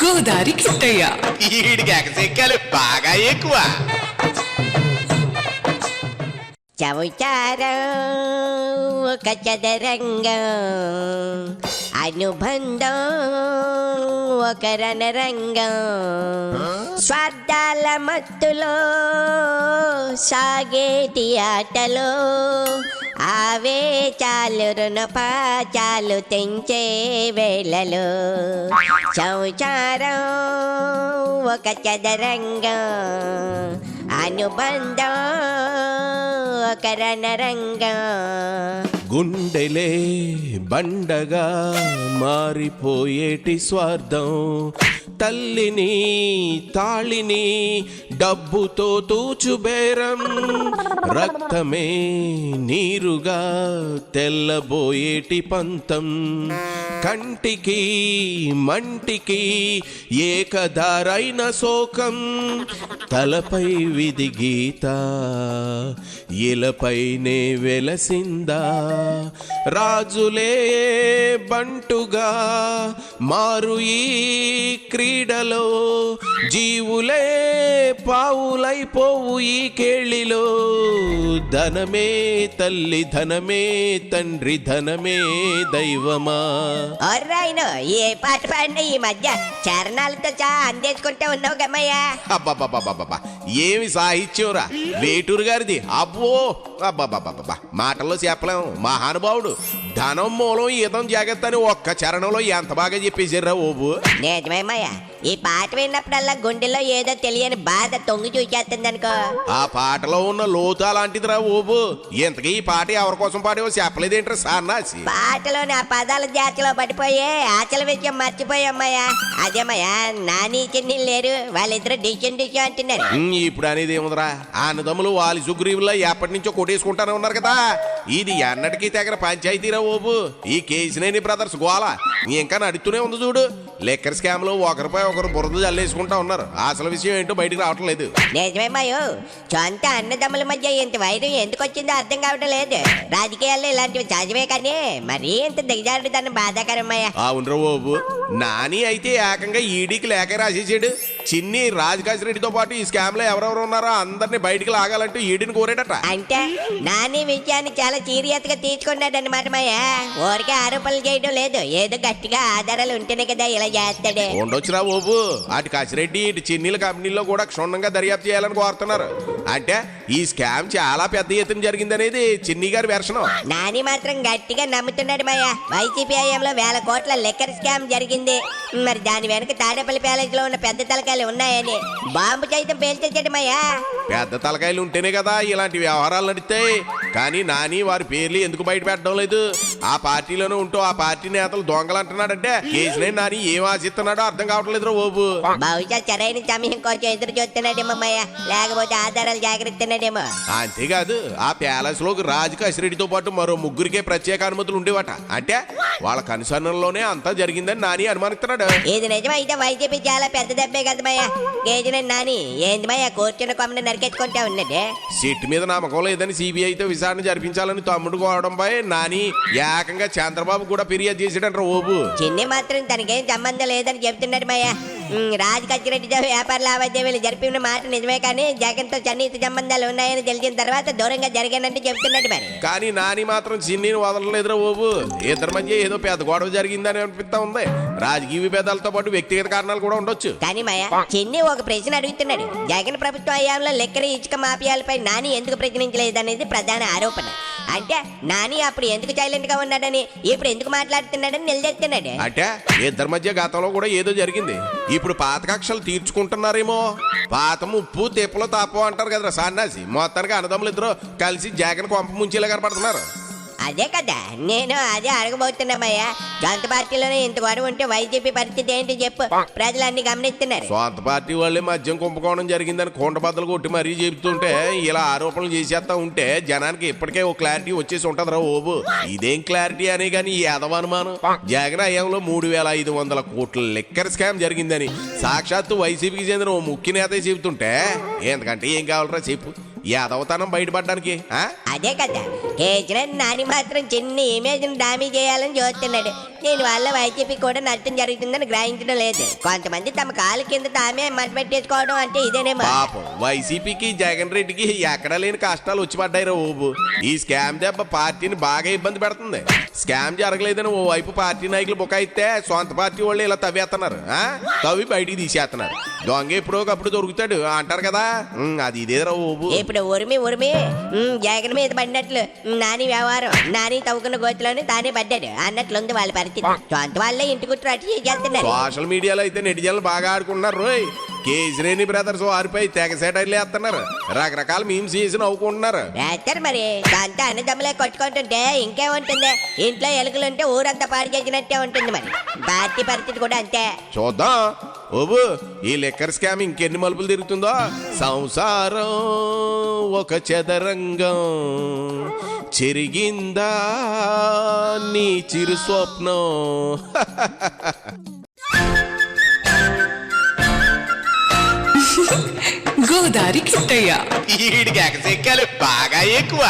గోదారి కిట్టయ్య. ఈడికి ఎగసెక్కాలి బాగా ఎక్కువ. చౌచారం ఒక చదరంగం, అనుబంధం ఒక రణరంగం, స్వార్థాల మత్తులో సాగేటి ఆటలో ఆవేశాలు రుణపాచాలు తెంచే వేళలో. సంసారం ఒక చదరంగం, అనుబంధం ఒక రణరంగం. గుండెలే బండగా మారిపోయేటి స్వార్థం, తల్లిని తాళిని డబ్బుతో తూచుబేరం, రక్తమే నీరుగా తెల్లబోయేటి పంతం, కంటికి మంటికి ఏకదారైన శోకం, తలపై విధి గీత ఇలపైనే వెలసిందా, రాజులే బంటుగా మారు ఈ క్రీడలో, జీవులే పావులైపోవు ఈ కేళిలో, ధనమే తల్లి ధనమే తండ్రి ధనమే దైవమా. ఒర్రాయిను ఏ పాట పాడిన ఈ మధ్య చరణాలతో అందేసుకుంటూ ఉన్నావు గమ్మయ్యా. అబ్బాబాబాబాబా ఏమి సాహిత్యంరా వేటూరు గారిది. అబ్బో అబ్బాబాబాబా మాటల్లో చెప్పలేం. మహానుభావుడు. ధనం మూలం ఈతం జాగ్రత్త అని ఒక్క చరణంలో ఎంత బాగా చెప్పేశారా ఓబు. నిజమేమయ్యా, ఈ పాట విన్నప్పుడల్లా గుండెల్లో ఏదో తెలియని బాధ తొంగి చూచేస్తుంది అనుకో. ఆ పాటలో ఉన్న లోతు అలాంటిదిరా ఓబు. ఇంతకీ ఈ పాట ఎవరి కోసం పాడేవో చెప్పలేదేంట్రా సన్నాసి. పాటలోని ఆ పదాల జాతిలో పడిపోయే ఆచల విషయం మర్చిపోయమ్మయ్యా. అదేమయ్యా, నాని చిన్ని లేరు, వాళ్ళిద్దరు డిషన్ అంటున్నారు. ఇప్పుడు అనేది ఏముందిరా, అన్నదమ్ములు వాలి సుగ్రీవుల్లో ఎప్పటి నుంచో కొట్టేసుకుంటానే ఉన్నారు కదా. ఇది ఎన్నటికీ తెగర పంచాయతీరా ఓబు. ఈ కేసినేని బ్రదర్స్ గోల ఇంకా నడుస్తూనే ఉంది చూడు. లెక్కర్ స్కామ్ లో ఒకరిపై ఒకరు బురద జల్లేసుకుంటా ఉన్నారు. అసలు విషయం ఏంటో బయటకు రావటం లేదు. నిజమేమయ్యో, సొంత అన్నదమ్ముల మధ్య ఇంత వైరం ఎందుకు వచ్చిందో అర్థం కావటం లేదు. రాజకీయాల్లో ఇలాంటివి సహజమే, కానీ మరీ ఇంత దిగజారుడు తన బాధాకరమయ్యా. అవునరా ఓబు. నాని అయితే ఏకంగా ఈడీకి లేఖ రాసేసాడు. చిన్ని రాజకాశి రెడ్డితో పాటు ఈ స్కామ్ లో ఎవరెవరు ఉన్నారో అందరినీ బయటికి లాగాలంటూ ఈడీని కోరాడట. అంటే నాని విషయాన్ని చాలా సీరియస్ గా తీసుకున్నాడు అనమాట మాయా. ఊరికే ఆరోపణలు చేయడం లేదు, ఏదో గట్టిగా ఆధారాలు ఉంటేనే కదా ఇలా చేస్తాడు. ఉండొచ్చురా ఓబు. అటు కాశిరెడ్డి ఇటు చిన్నీల కంపెనీలో కూడా క్షుణ్ణంగా దర్యాప్తు చేయాలని కోరుతున్నారు. అంటే ఈ స్కామ్ చాలా పెద్ద ఎత్తున జరిగిందనేది చిన్ని గారి వెర్షను. నాని మాత్రం గట్టిగా నమ్ముతున్నాడు మాయా. వైసీపీ హయాంలో 1000 కోట్ల లెక్కర్ స్కామ్ జరిగింది. మరి దాని వెనక తాడేపల్లి ప్యాలెస్ లో ఉన్న పెద్ద తలకాయలు ఉన్నాయని బాంబు సైతం పేల్చేసాడు మాయా. పెద్ద తలకాయలు ఉంటేనే కదా ఇలాంటి వ్యవహారాలు నడుస్తాయి. కానీ నాని వారి పేర్లు ఎందుకు బయట పెట్టడం లేదు? ఆ పార్టీలోనే ఉంటూ ఆ పార్టీ నేతలు దొంగలు అంటున్నాడంటే కేసునే నాని ఏం ఆశిస్తున్నాడో అర్థం కావటం లేదు ఓబు. బహుశా సరైన సమయం కోసం ఎదురు చూస్తున్నాడేమో మాయా, లేకపోతే ఆధారాలు జాగ్రత్తన్నాడేమో. అంతేకాదు ఆ ప్యాలెస్ లోకి రాజకాశి రెడ్డితో పాటు మరో ముగ్గురికే ప్రత్యేక అనుమతులు ఉండేవట. అంటే వాళ్ళ కనుసన్నల్లోనే అంతా జరిగిందని నాని అనుమానిస్తున్నాడు. ఇది నిజమైతే వైసీపీ చాలా పెద్ద దెబ్బే కదా మాయా. కేజీన నాని ఏంది మాయా కూర్చున్న కొమ్మని నరికెత్తుకుంటా ఉన్నది. సిట్ మీద నమ్మకం లేదని సిబిఐతో విచారణ జరిపించాలని తమ్ముడు కోవడంపై నాని ఏకంగా చంద్రబాబు కూడా ఫిర్యాదు చేసాడంటారు ఓబు. చిన్ని మాత్రం తనకేం సంబంధం లేదని చెప్తున్నాడు మాయా. రాజకచ్చిరెడ్డితో వ్యాపార లావాదేవీలు జరిపిన మాట నిజమే, కానీ జగన్ తో సన్నిహిత సంబంధాలు ఉన్నాయని తెలిసిన తర్వాత దూరంగా జరిగానంటే చెప్తున్నాడు. మరి కానీ నాని మాత్రం చిన్నీని వదలలేదురా ఓబు. ఇద్దరి మధ్య ఏదో పెద్ద గొడవ జరిగిందని అనిపిస్తా ఉంది. రాజకీయ విభేదాలతో పాటు వ్యక్తిగత కారణాలు కూడా ఉండొచ్చు. కానీ మాయా, చిన్ని ఒక ప్రశ్న అడుగుతున్నాడు. జగన్ ప్రభుత్వ హయాంలో లెక్కర ఇసుక మాఫియాలపై నాని ఎందుకు ప్రశ్నించలేదనేది ప్రధాన ఆరోపణ. అంటే నాని అప్పుడు ఎందుకు సైలెంట్ గా ఉన్నాడని, ఇప్పుడు ఎందుకు మాట్లాడుతున్నాడని నిలదెత్తున్నాడు. అంటే ఇద్దరి మధ్య గతంలో కూడా ఏదో జరిగింది. ఇప్పుడు పాత కక్షలు తీర్చుకుంటున్నారేమో. పాత ముప్పు తెప్పలో తాపో అంటారు కదరా సన్నాసి. మొత్తానికి అన్నదమ్ములు ఇద్దరు కలిసి జగన్ కొంప ముంచేలా కనపడుతున్నారు. అదే కదా నేను అదే అడగబోతున్నామయ్యా. సొంత పార్టీలోనే ఇంత గొడవ ఉంటే వైసీపీ పరిస్థితి ఏంటి చెప్పు. ప్రజలన్నీ గమనిస్తున్నారు. సొంత పార్టీ వాళ్ళే మద్యం కుంభకోణం జరిగిందని కొండబద్దలు కొట్టి మరీ చెబుతుంటే ఇలా ఆరోపణలు చేసేస్తా ఉంటే జనానికి ఇప్పటికే ఓ క్లారిటీ వచ్చేసి ఉంటదిరా ఓబు. ఇదేం క్లారిటీ అనే కానీ ఈ అనుమానం. జగన్ హయాంలో 3500 కోట్ల లెక్కర్ స్కామ్ జరిగిందని సాక్షాత్తు వైసీపీకి చెందిన ఓ ముఖ్య నేత చెబుతుంటే ఎంతకంటే ఏం కావాలరా చెప్పు. యాదవతనం బయటపడడానికి ఆ? అదే కదా కేసీఆర్ నాని మాత్రం చిన్న ఇమేజ్ డామీ చేయాలని చూస్తున్నాడు. దీని వల్ల వైసీపీ కూడా నష్టం జరుగుతుందని గ్రహించడం లేదు. కొంతమంది తమ కాలు కింద తామే మంట పెట్టేసుకోవడం అంటే ఇదేనేమో. పాపం వైసీపీకి జగన్ రెడ్డికి ఎక్కడా లేని కష్టాలు వచ్చి పడ్డాయి రా ఓబు. ఈ స్కామ్ దెబ్బ పార్టీని బాగా ఇబ్బంది పెడుతుంది. స్కామ్ జరగలేదని ఓ వైపు పార్టీ నాయకులు బుకాయిస్తే సొంత పార్టీ వాళ్ళు ఇలా తవ్వేస్తున్నారు. తవ్వి బయటికి తీసేస్తున్నారు. దొంగ ఎప్పుడోకప్పుడు దొరుకుతాడు అంటారు కదా, అది ఇదేరా ఓబు. ఇప్పుడు ఉరిమి జగన్ మీద పడినట్లు నాని వ్యవహారం, నాని తవ్వుకున్న గోతులోనే తానే పడ్డాడు అన్నట్లుంది వాళ్ళ పరిస్థితి. సొంత వాళ్ళే ఇంటి కుట్టు అటు చేస్తున్నారు. సోషల్ మీడియాలో అయితే నెటిజన్లు బాగా ఆడుకుంటున్నారు రోయ్. కేసినేని బ్రదర్స్ వారిపై తెగ సెటైర్లు వేస్తున్నారు. రకరకాల మీమ్స్ చేసి నవ్వుకుంటున్నారు. వేస్తారు మరి. దాంతో అన్నదమ్ములే కొట్టుకుంటుంటే ఇంకేముంటుంది, ఇంట్లో ఎలుకలుంటే ఊరంతా పాడు చేసినట్టే ఉంటుంది. మరి పార్టీ పరిస్థితి కూడా అంతే. చూద్దాం ఓబు, ఈ లిక్కర్ స్కామ్ ఇంకెన్ని మలుపులు తిరుగుతుందో. సంసారం ఒక చదరంగం, చెరిగిందా నీ చిరు స్వప్నం. గోదారి కిట్టయ్య ఈడికి ఎగసెక్కాలి బాగా ఎక్కువ.